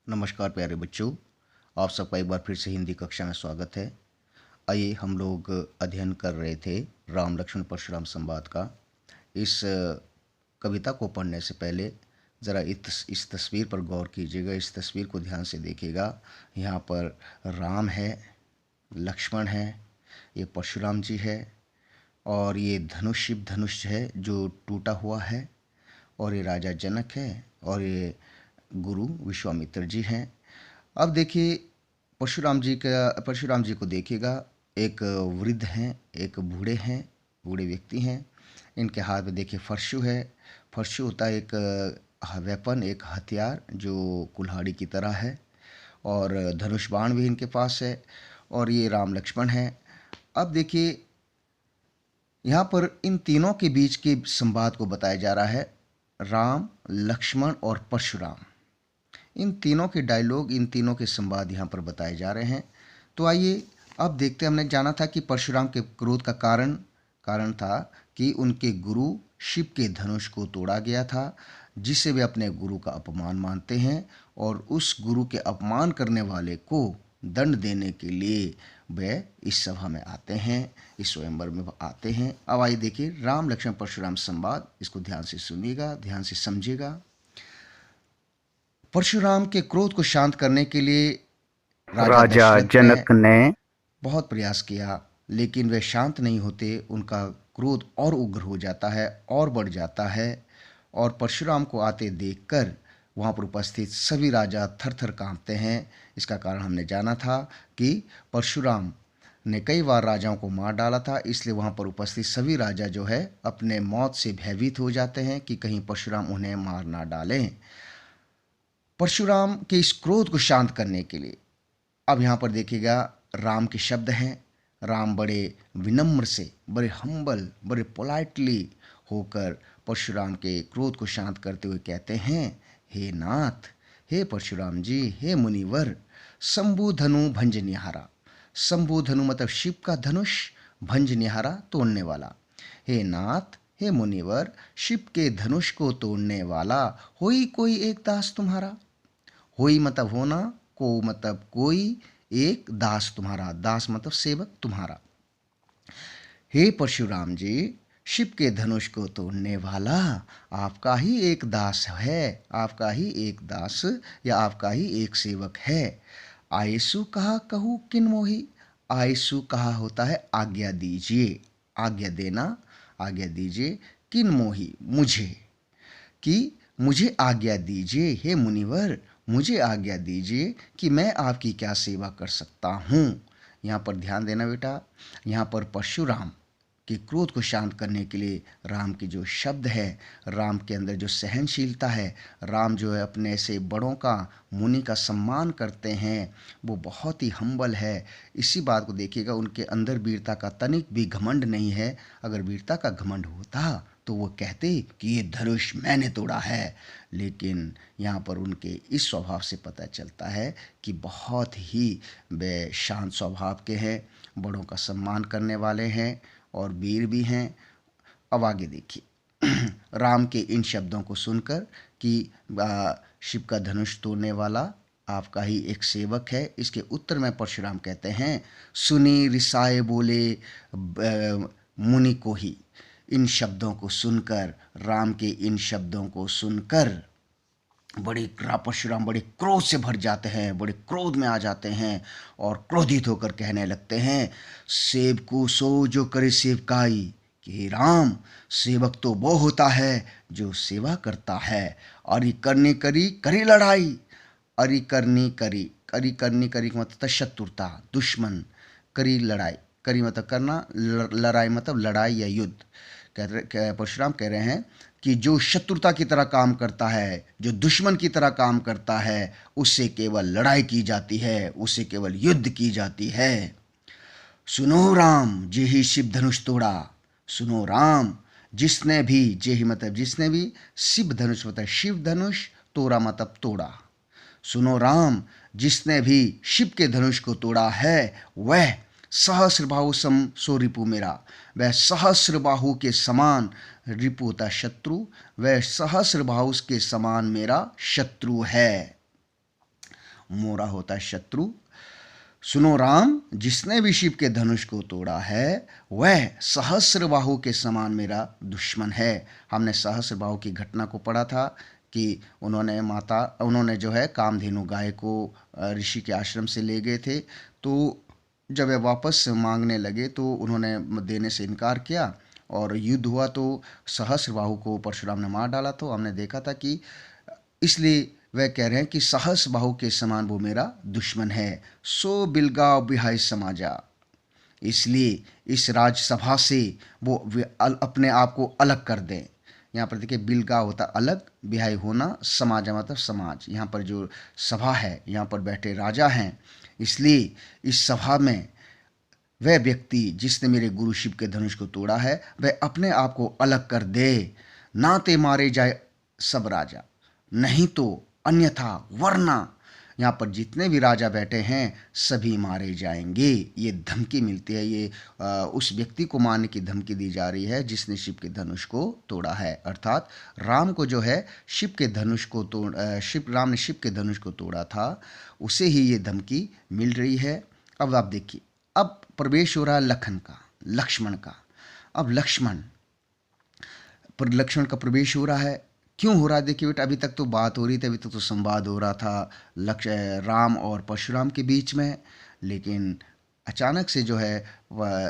नमस्कार प्यारे बच्चों, आप सबका एक बार फिर से हिंदी कक्षा में स्वागत है। आइए हम लोग अध्ययन कर रहे थे राम लक्ष्मण परशुराम संवाद का। इस कविता को पढ़ने से पहले ज़रा इस तस्वीर पर गौर कीजिएगा, इस तस्वीर को ध्यान से देखिएगा। यहाँ पर राम है, लक्ष्मण है, ये परशुराम जी है और ये धनुष शिव धनुष है जो टूटा हुआ है, और ये राजा जनक है और ये गुरु विश्वामित्र जी हैं। अब देखिए परशुराम जी को देखिएगा। एक वृद्ध हैं, एक बूढ़े व्यक्ति हैं। इनके हाथ में देखिए फरशु है। फरशु होता है एक वेपन, एक हथियार जो कुल्हाड़ी की तरह है, और धनुष बाण भी इनके पास है, और ये राम लक्ष्मण हैं। अब देखिए यहाँ पर इन तीनों के बीच के संवाद को बताया जा रहा है, राम लक्ष्मण और परशुराम। इन तीनों के डायलॉग, इन तीनों के संवाद यहाँ पर बताए जा रहे हैं। तो आइए अब देखते हैं। हमने जाना था कि परशुराम के क्रोध का कारण था कि उनके गुरु शिव के धनुष को तोड़ा गया था, जिसे वे अपने गुरु का अपमान मानते हैं, और उस गुरु के अपमान करने वाले को दंड देने के लिए वे इस सभा में आते हैं, इस स्वयंवर में आते हैं। अब आइए देखिए राम लक्ष्मण परशुराम संवाद। इसको ध्यान से सुनिएगा, ध्यान से समझिएगा। परशुराम के क्रोध को शांत करने के लिए राजा राजा दशरथ जनक ने बहुत प्रयास किया, लेकिन वे शांत नहीं होते। उनका क्रोध और उग्र हो जाता है और बढ़ जाता है, और परशुराम को आते देखकर वहाँ पर उपस्थित सभी राजा थर थर कांपते हैं। इसका कारण हमने जाना था कि परशुराम ने कई बार राजाओं को मार डाला था, इसलिए वहाँ पर उपस्थित सभी राजा जो है अपने मौत से भयभीत हो जाते हैं कि कहीं परशुराम उन्हें मार ना डालें। परशुराम के इस क्रोध को शांत करने के लिए अब यहाँ पर देखिएगा राम के शब्द हैं। राम बड़े विनम्र से, बड़े हम्बल, बड़े पोलाइटली होकर परशुराम के क्रोध को शांत करते हुए कहते हैं, हे नाथ, हे परशुराम जी, हे मुनिवर, शंभु धनु भंज निहारा। शंभु धनु मतलब शिव का धनुष, भंज निहारा तोड़ने वाला। हे नाथ, हे मुनिवर, शिव के धनुष को तोड़ने वाला, होई कोई एक दास तुम्हारा। होई मतलब होना, को मतलब कोई, एक दास तुम्हारा, दास मतलब सेवक तुम्हारा। हे परशुराम जी, शिव के धनुष को तोड़ने वाला आपका ही एक दास है, आपका ही एक दास या आपका ही एक सेवक है। आयसु कहा कहूँ किन मोही। आयसु कहा होता है आज्ञा दीजिए, आज्ञा देना, आज्ञा दीजिए। किन मोही मुझे, कि मुझे आज्ञा दीजिए, हे मुनिवर, मुझे आज्ञा दीजिए कि मैं आपकी क्या सेवा कर सकता हूँ। यहाँ पर ध्यान देना बेटा, यहाँ पर परशुराम के क्रोध को शांत करने के लिए राम के जो शब्द है, राम के अंदर जो सहनशीलता है, राम जो है अपने से बड़ों का, मुनि का सम्मान करते हैं, वो बहुत ही हम्बल है। इसी बात को देखिएगा, उनके अंदर वीरता का तनिक भी घमंड नहीं है। अगर वीरता का घमंड होता तो वो कहते कि ये धनुष मैंने तोड़ा है, लेकिन यहाँ पर उनके इस स्वभाव से पता चलता है कि बहुत ही वे शांत स्वभाव के हैं, बड़ों का सम्मान करने वाले हैं और वीर भी हैं। अब आगे देखिए राम के इन शब्दों को सुनकर कि शिव का धनुष तोड़ने वाला आपका ही एक सेवक है, इसके उत्तर में परशुराम कहते हैं, सुनी रिसाए बोले मुनि को ही। इन शब्दों को सुनकर, राम के इन शब्दों को सुनकर परशुराम बड़े क्रोध से भर जाते हैं, बड़े क्रोध में आ जाते हैं और क्रोधित होकर कहने लगते हैं, सेवकु सो जो करे सेवकाई। कि राम, सेवक तो वो होता है जो सेवा करता है। अरि करनी करी करी लड़ाई। अरि करनी करी मतलब शत्रुता, दुश्मन, करी लड़ाई, करी मतलब करना, लड़ाई मतलब लड़ाई या युद्ध। परशुराम कह रहे हैं कि जो शत्रुता की तरह काम करता है, जो दुश्मन की तरह काम करता है, उससे केवल लड़ाई की जाती है, उससे केवल युद्ध की जाती है। सुनो राम, जे ही शिव धनुष तोड़ा। सुनो राम, जिसने भी, जे ही मतलब जिसने भी, शिव धनुष मतलब शिव धनुष, तोड़ा मतलब तोड़ा। सुनो राम, जिसने भी शिव के धनुष को तोड़ा है, वह सहस्र बाहु सम सो रिपु मेरा। वह सहस्र बाहु के समान, रिपु होता शत्रु, वह सहस्र बाहु के समान मेरा शत्रु है। मोरा होता है शत्रु। सुनो राम, जिसने भी शिव के धनुष को तोड़ा है वह सहस्रबाहु के समान मेरा दुश्मन है। हमने सहस्रबाहु की घटना को पढ़ा था कि उन्होंने जो है कामधेनु गाय को ऋषि के आश्रम से ले गए थे। तो जब वे वापस मांगने लगे तो उन्होंने देने से इनकार किया और युद्ध हुआ तो सहस्रबाहु को परशुराम ने मार डाला। तो हमने देखा था कि इसलिए वह कह रहे हैं कि सहस्रबाहु के समान वो मेरा दुश्मन है। सो बिलगाव बिहाई समाजा, इसलिए इस राजसभा से वो अपने आप को अलग कर दें। यहाँ पर देखिए बिलगा होता अलग, बिहाई होना, समाजा मतलब समाज। यहाँ पर जो सभा है, यहाँ पर बैठे राजा हैं, इसलिए इस सभा में वह व्यक्ति जिसने मेरे गुरु शिव के धनुष को तोड़ा है वह अपने आप को अलग कर दे। नाते मारे जाए सब राजा, नहीं तो अन्यथा वरना यहाँ पर जितने भी राजा बैठे हैं सभी मारे जाएंगे। ये धमकी मिलती है, ये उस व्यक्ति को मारने की धमकी दी जा रही है जिसने शिव के धनुष को तोड़ा है। अर्थात राम को जो है शिव के धनुष को राम ने शिव के धनुष को तोड़ा था, उसे ही ये धमकी मिल रही है। अब आप देखिए, अब प्रवेश हो रहा है लक्ष्मण का। अब लक्ष्मण का प्रवेश हो रहा है। क्यों हो रहा है? देखिए बेटा, अभी तक तो बात हो रही थी, अभी तक तो संवाद हो रहा था राम और परशुराम के बीच में, लेकिन अचानक से जो है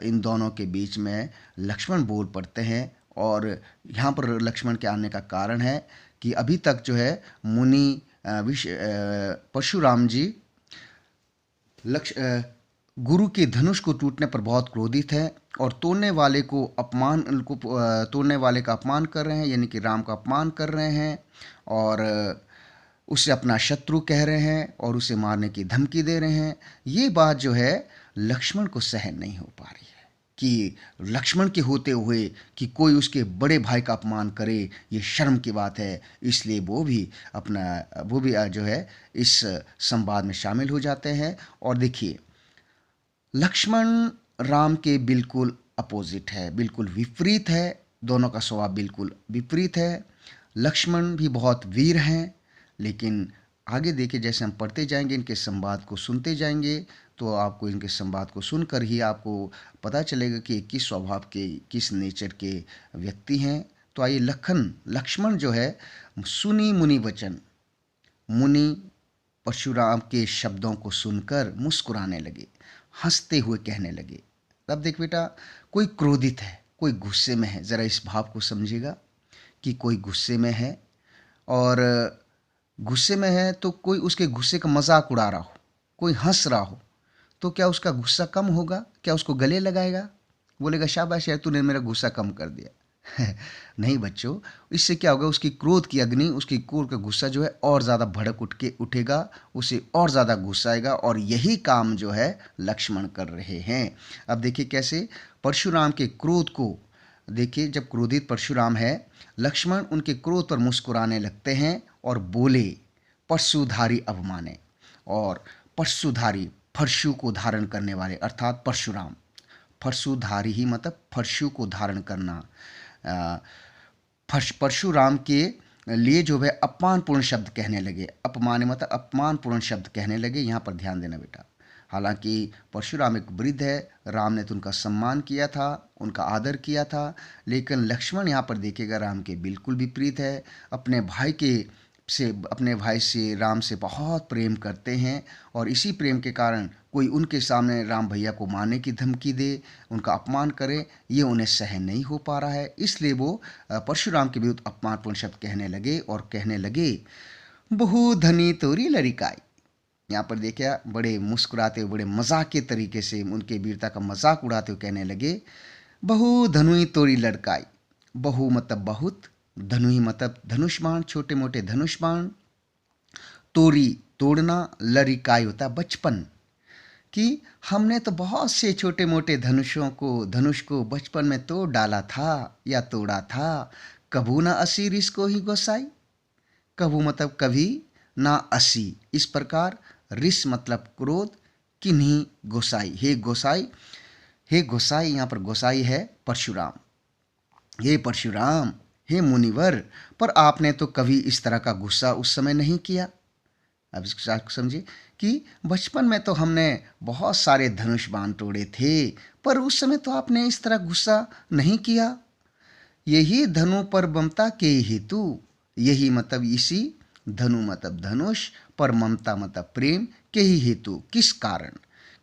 इन दोनों के बीच में लक्ष्मण बोल पड़ते हैं। और यहाँ पर लक्ष्मण के आने का कारण है कि अभी तक जो है मुनि परशुराम जी गुरु के धनुष को टूटने पर बहुत क्रोधित है और तोड़ने वाले का अपमान कर रहे हैं, यानी कि राम का अपमान कर रहे हैं और उसे अपना शत्रु कह रहे हैं और उसे मारने की धमकी दे रहे हैं। ये बात जो है लक्ष्मण को सहन नहीं हो पा रही है कि लक्ष्मण के होते हुए कि कोई उसके बड़े भाई का अपमान करे, ये शर्म की बात है। इसलिए वो भी जो है इस संवाद में शामिल हो जाते हैं। और देखिए, लक्ष्मण राम के बिल्कुल अपोजिट है, बिल्कुल विपरीत है। दोनों का स्वभाव बिल्कुल विपरीत है। लक्ष्मण भी बहुत वीर हैं, लेकिन आगे देखिए जैसे हम पढ़ते जाएंगे, इनके संवाद को सुनते जाएंगे तो आपको इनके संवाद को सुनकर ही आपको पता चलेगा कि किस स्वभाव के, किस नेचर के व्यक्ति हैं। तो आइए लक्ष्मण जो है सुनी मुनि वचन, मुनि परशुराम के शब्दों को सुनकर मुस्कुराने लगे, हंसते हुए कहने लगे। अब देख बेटा, कोई क्रोधित है, कोई गुस्से में है। ज़रा इस भाव को समझिएगा कि कोई गुस्से में है, और गुस्से में है तो कोई उसके गुस्से का मजाक उड़ा रहा हो, कोई हंस रहा हो, तो क्या उसका गुस्सा कम होगा? क्या उसको गले लगाएगा, बोलेगा शाबाश यार तूने मेरा गुस्सा कम कर दिया? नहीं बच्चों, इससे क्या होगा, उसकी क्रोध की अग्नि, उसकी क्रोध का गुस्सा जो है और ज़्यादा भड़क उठेगा, उसे और ज़्यादा गुस्सा आएगा। और यही काम जो है लक्ष्मण कर रहे हैं। अब देखिए कैसे परशुराम के क्रोध को देखिए, जब क्रोधित परशुराम है, लक्ष्मण उनके क्रोध पर मुस्कुराने लगते हैं और बोले, परशुधारी अवमाने। और परशुधारी, फरशु को धारण करने वाले, अर्थात परशुराम। फरशुधारी ही मतलब फरशु को धारण करना। परशुराम के लिए जो है अपमानपूर्ण शब्द कहने लगे। अपमान मतलब अपमानपूर्ण शब्द कहने लगे। यहाँ पर ध्यान देना बेटा, हालांकि परशुराम एक वृद्ध है, राम ने तो उनका सम्मान किया था, उनका आदर किया था, लेकिन लक्ष्मण यहाँ पर देखिएगा राम के बिल्कुल विपरीत है। अपने भाई से राम से बहुत प्रेम करते हैं, और इसी प्रेम के कारण कोई उनके सामने राम भैया को मारने की धमकी दे, उनका अपमान करे, ये उन्हें सहन नहीं हो पा रहा है। इसलिए वो परशुराम के विरुद्ध अपमानपूर्ण शब्द कहने लगे और कहने लगे, बहु धनी तोरी लड़िकाई। यहाँ पर देखिए बड़े मुस्कुराते हुए, बड़े मजाक के तरीके से उनके वीरता का मजाक उड़ाते हुए कहने लगे, बहु धनुई तोरी लड़काई। बहु मतलब बहुत, धनुई मतलब धनुष्मान, छोटे मोटे धनुष्मान, तोरी तोड़ना, लड़िकाई होता है बचपन, कि हमने तो बहुत से छोटे मोटे धनुष को बचपन में तोड़ डाला था या तोड़ा था। कभू ना असी रिस को ही गोसाई। कभू मतलब कभी, ना असी इस प्रकार, रिस मतलब क्रोध, किन्हीं गोसाई, हे गोसाई, हे गोसाई। यहाँ पर गोसाई है परशुराम। हे परशुराम, हे मुनिवर, पर आपने तो कभी इस तरह का गुस्सा उस समय नहीं किया। अब इसके साथ समझिए कि बचपन में तो हमने बहुत सारे धनुष बाण तोड़े थे, पर उस समय तो आपने इस तरह गुस्सा नहीं किया। यही धनु पर ममता के हेतु, यही मतलब इसी, धनु मतलब धनुष, पर ममता मतलब प्रेम, के ही हेतु किस कारण,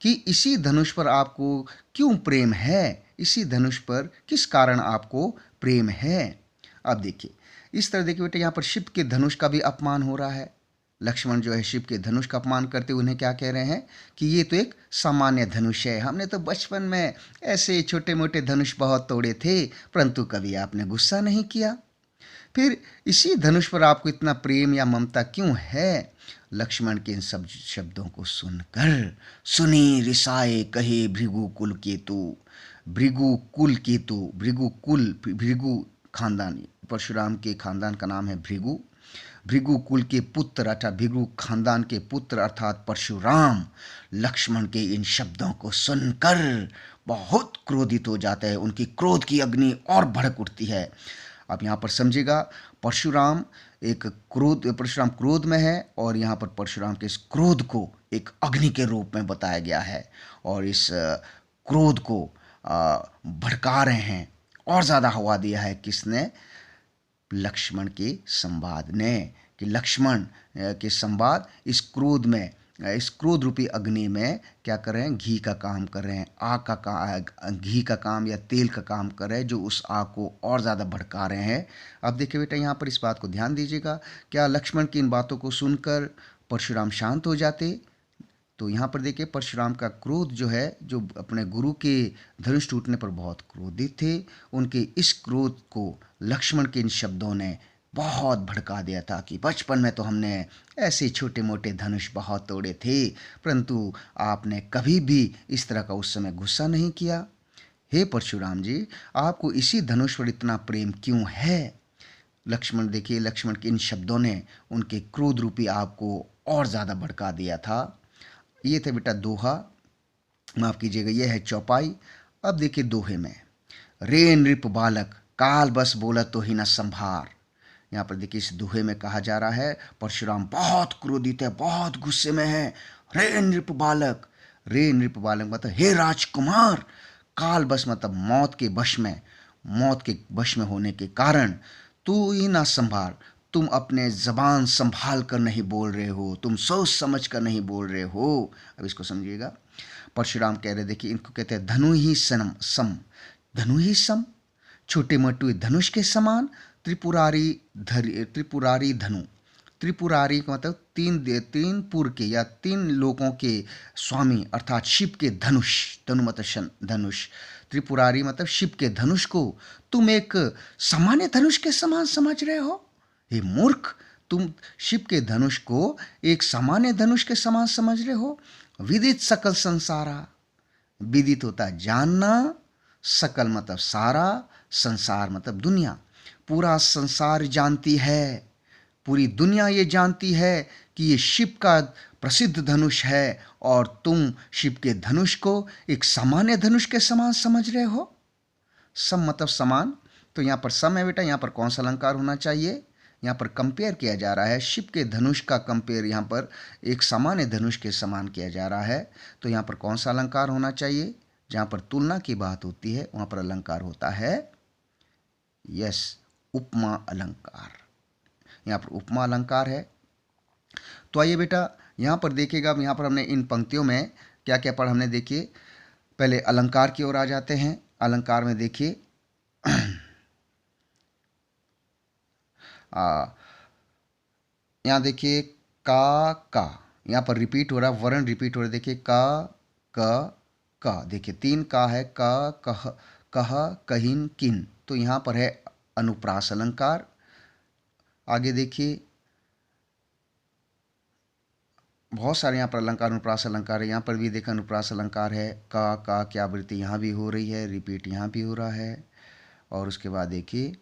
कि इसी धनुष पर आपको क्यों प्रेम है, इसी धनुष पर किस कारण आपको प्रेम है। अब देखिए इस तरह देखिए बेटे, यहाँ पर शिव के धनुष का भी अपमान हो रहा है। लक्ष्मण जो है शिव के धनुष का अपमान करते हुए उन्हें क्या कह रहे हैं कि ये तो एक सामान्य धनुष है, हमने तो बचपन में ऐसे छोटे मोटे धनुष बहुत तोड़े थे, परंतु कभी आपने गुस्सा नहीं किया। फिर इसी धनुष पर आपको इतना प्रेम या ममता क्यों है। लक्ष्मण के इन सब शब्दों को सुनकर सुनी रिसाए कहे भृगु कुल केतु, भृगु कुल केतु, भृगु कुल, भृगु खानदान, परशुराम के खानदान का नाम है भृगु, भृगु कुल के पुत्र अर्थात भृगु खानदान के पुत्र अर्थात परशुराम लक्ष्मण के इन शब्दों को सुनकर बहुत क्रोधित हो जाते हैं, उनकी क्रोध की अग्नि और भड़क उठती है। अब यहाँ पर समझिएगा, परशुराम क्रोध में है, और यहाँ पर परशुराम के इस क्रोध को एक अग्नि के रूप में बताया गया है, और इस क्रोध को भड़का रहे हैं और ज़्यादा हवा दिया है किसने, लक्ष्मण के संवाद ने, कि लक्ष्मण के संवाद इस क्रोध में, इस क्रोध रूपी अग्नि में क्या कर रहे हैं, घी का काम कर रहे हैं, घी का काम या तेल का काम कर रहे हैं, जो उस आग को और ज़्यादा भड़का रहे हैं। अब देखिए बेटा यहाँ पर इस बात को ध्यान दीजिएगा, क्या लक्ष्मण की इन बातों को सुनकर परशुराम शांत हो जाते। तो यहाँ पर देखिए परशुराम का क्रोध जो है, जो अपने गुरु के धनुष टूटने पर बहुत क्रोधित थे, उनके इस क्रोध को लक्ष्मण के इन शब्दों ने बहुत भड़का दिया था कि बचपन में तो हमने ऐसे छोटे मोटे धनुष बहुत तोड़े थे, परंतु आपने कभी भी इस तरह का उस समय गुस्सा नहीं किया। हे परशुराम जी, आपको इसी धनुष पर इतना प्रेम क्यों है। लक्ष्मण देखिए, लक्ष्मण के इन शब्दों ने उनके क्रोध रूपी आग को और ज़्यादा भड़का दिया था। ये थे बेटा दोहा, माफ़ कीजिएगा ये है चौपाई। अब देखिए दोहे में, रे नृप बालक काल बस बोलत तो ही न संभार। यहाँ पर देखिए इस दोहे में कहा जा रहा है परशुराम बहुत क्रोधित है, बहुत गुस्से में है। रे नृप बालक, रे नृप बालक मतलब हे राजकुमार, काल बस मतलब मौत के वश में, मौत के वश में होने के कारण तू ही ना संभाल, तुम अपने ज़बान संभाल कर नहीं बोल रहे हो, तुम सोच समझ कर नहीं बोल रहे हो। अब इसको समझिएगा, परशुराम कह रहे, देखिए इनको कहते हैं धनु ही सम, धनु ही सम, छोटे मोटे धनुष के समान, त्रिपुरारी धनु, त्रिपुरारी का मतलब तीन पुर के या तीन लोगों के स्वामी अर्थात शिव के धनुष, धनु मतलब धनुष, त्रिपुरारी मतलब शिव के धनुष को तुम एक सामान्य धनुष के समान समझ रहे हो। हे मूर्ख, तुम शिव के धनुष को एक सामान्य धनुष के समान समझ रहे हो। विदित सकल संसारा, विदित होता है जानना, सकल मतलब सारा, संसार मतलब दुनिया, पूरा संसार जानती है, पूरी दुनिया ये जानती है कि ये शिव का प्रसिद्ध धनुष है, और तुम शिव के धनुष को एक सामान्य धनुष के समान समझ रहे हो। सम मतलब समान, तो यहाँ पर सम है बेटा, यहाँ पर कौन सा अलंकार होना चाहिए, यहाँ पर कंपेयर किया जा रहा है, शिव के धनुष का कंपेयर यहाँ पर एक सामान्य धनुष के समान किया जा रहा है, तो यहाँ पर कौन सा अलंकार होना चाहिए, जहाँ पर तुलना की बात होती है वहाँ पर अलंकार होता है यस उपमा अलंकार, यहाँ पर उपमा अलंकार है। तो आइए बेटा यहाँ पर देखिएगा, अब यहाँ पर हमने इन पंक्तियों में क्या क्या पढ़ा हमने, देखिए पहले अलंकार की ओर आ जाते हैं। अलंकार में देखिए यहाँ देखिए का यहाँ पर रिपीट हो रहा है, वर्ण रिपीट हो रहा है, देखिए का, देखिए तीन का है, का, कह, कहिन, किन, तो यहाँ पर है अनुप्रास अलंकार। आगे देखिए बहुत सारे यहाँ पर अलंकार अनुप्रास अलंकार है, यहाँ पर भी देखा अनुप्रास अलंकार है, का क्या वृत्ति यहाँ भी हो रही है, रिपीट यहाँ भी हो रहा है। और उसके बाद देखिए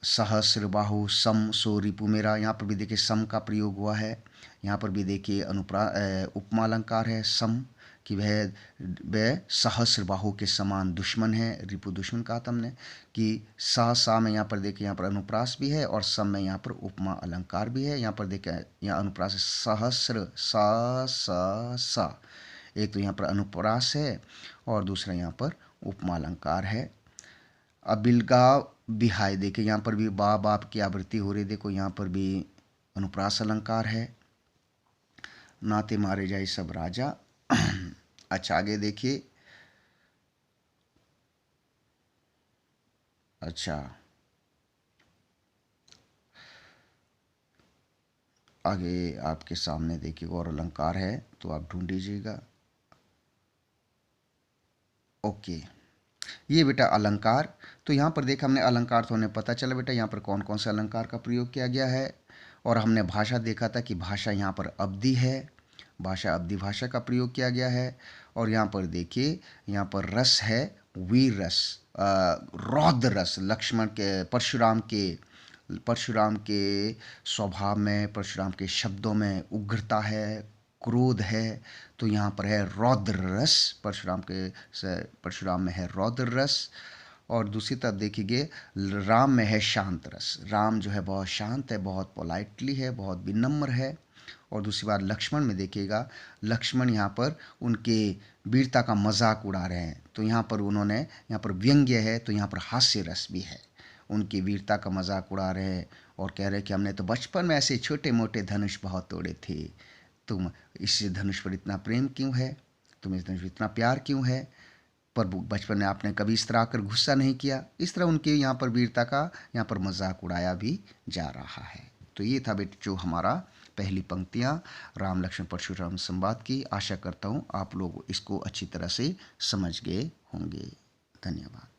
सहस्र बाहु सम सो रिपु मेरा, यहाँ पर भी देखिए सम का प्रयोग हुआ है। यहाँ पर भी देखिए उपमा अलंकार है सम, कि वह सहस्रबाहु के समान दुश्मन है। रिपु दुश्मन कहा था हमने कि सा में यहाँ पर देखिए, यहाँ पर अनुप्रास भी है और सम में यहाँ पर उपमा अलंकार भी है। यहाँ पर देखिए, यहाँ अनुप्रास है सहस्र, सा। एक तो यहाँ पर अनुप्रास है और दूसरा यहाँ पर उपमा अलंकार है। अबिलगाव बिहाय, देखिए यहाँ पर भी बा बाप की आवृत्ति हो रही, देखो यहाँ पर भी अनुप्रास अलंकार है। नाते मारे जाए सब राजा। अच्छा आगे देखिए, अच्छा आगे आपके सामने देखिए और अलंकार है तो आप ढूंढ लीजिएगा। ओके, ये बेटा अलंकार। तो यहाँ पर देखा हमने अलंकार, तो हमें पता चला बेटा यहाँ पर कौन कौन से अलंकार का प्रयोग किया गया है। और हमने भाषा देखा था कि भाषा यहाँ पर अवधि है, भाषा अवधि भाषा का प्रयोग किया गया है। और यहाँ पर देखिए, यहाँ पर रस है वीर रस, रौद्र रस। लक्ष्मण के परशुराम के स्वभाव में, परशुराम के शब्दों में उग्रता है, क्रोध है। तो यहाँ पर है रौद्र रस, परशुराम में है रौद्र रस। और दूसरी तरफ देखिए, राम में है शांत रस। राम जो है बहुत शांत है, बहुत पोलाइटली है, बहुत विनम्र है। और दूसरी बात लक्ष्मण में देखिएगा, लक्ष्मण यहाँ पर उनके वीरता का मजाक उड़ा रहे हैं। तो यहाँ पर उन्होंने, यहाँ पर व्यंग्य है तो यहाँ पर हास्य रस भी है। उनकी वीरता का मजाक उड़ा रहे हैं और कह रहे हैं कि हमने तो बचपन में ऐसे छोटे मोटे धनुष बहुत तोड़े थे, तुम इस धनुष पर इतना प्रेम क्यों है, तुम्हें इस धनुष पर इतना प्यार क्यों है, पर बचपन में आपने कभी इस तरह आकर गुस्सा नहीं किया। इस तरह उनके यहाँ पर वीरता का यहाँ पर मजाक उड़ाया भी जा रहा है। तो ये था बेटे जो हमारा पहली पंक्तियाँ राम लक्ष्मण परशुराम संवाद की। आशा करता हूँ आप लोग इसको अच्छी तरह से समझ गए होंगे। धन्यवाद।